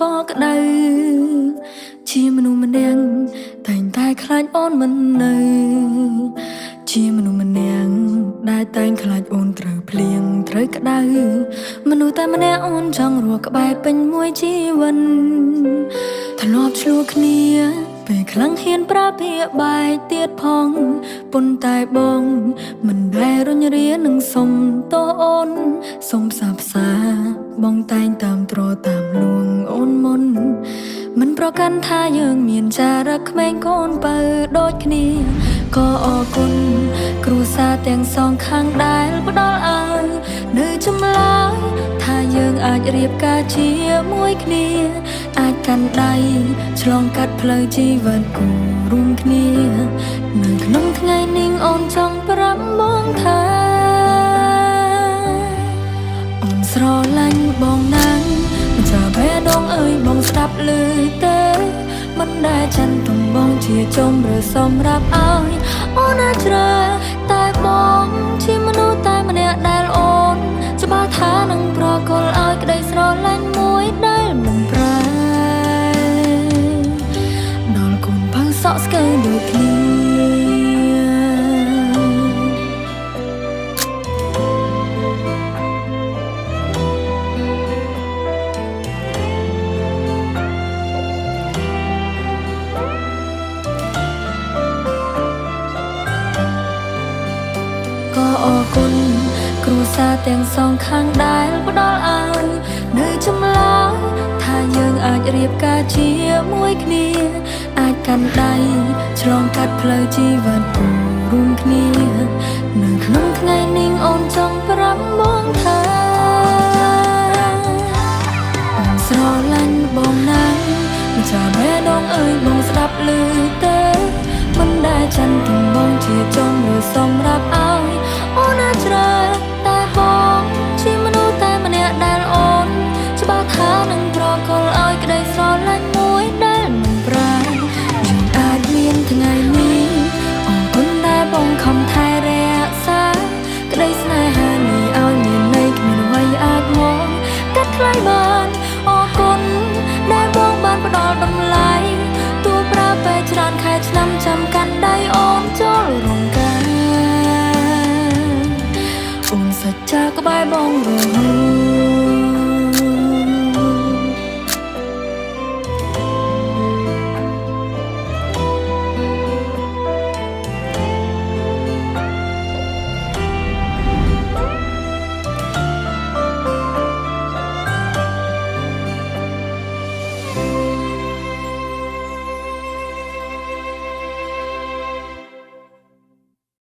ក៏ក្តៅជាមនុស្សម្នាក់តែងតែខ្លាចអូនមិននៅជាមនុស្សម្នាក់ដែលតែងខ្លាចអូនត្រូវភ្លៀងត្រូវក្តៅមនុស្សតែម្នាក់អូនចង់រស់ក្បែរពេញមួយជីវិតធ្លាប់ឆ្លោះគ្នាពេលខ្លាំងហ៊ានប្រើពាក្យបែកទៀតផងប៉ុន្តែបងមិនដែលរញរានឹងសុំតោអូនសុំផ្សះផ្សាបងតែងតាមត្រតាមលួងអូនមុនមិនប្រកាន់ថាយើងមានចារឹកក្មេងកូនបើដូចគ្នាក៏អរគុណគ្រួសារទាំងសងខាងដែលផ្ដល់ឲ្យនៅចម្លើយថាយើងអាចរៀបការជាមួយគ្នាអាចកាន់ដៃឆ្លងកាត់ផ្លូវជីវិតគូរួមគ្នានៅក្នុងថ្ងៃនេះអូនចង់ប្រាប់បងថាអូនស្រឡាញ់បងណាស់មិនចាំបេះដូងអើយបងស្ដាប់ឮទេមិនដែលចង់ទំបងជាចំឬសម្រាប់ឲ្យអូនអាចជ្រើតែបងជាមនុស្សតែម្នាក់ដែលអូនច្បាស់ថានឹងប្រគល់ឲ្យក្តីស្រឡាញ់មួយដែលមិនប្រែដល់កូនផៅសក់ស្កើដូចគ្នាក៏អរគុណគ្រួសារទាំងសងខាងដែលផ្ដល់ឲ្យនៅចម្លើយថាយើងអាចរៀបការជាមួយគ្នាអាចកាន់ដៃឆ្លងកាត់ផ្លូវជីវិតគូរួមគ្នានៅក្នុងថ្ងៃនេះអូនចង់ប្រាប់បងថាអូនស្រឡាញ់បងណាស់មិនចាំបេះដូងអើយបងស្ដាប់ឮទេមិនដែលចង់ទំបងជាចំឬសម្រាប់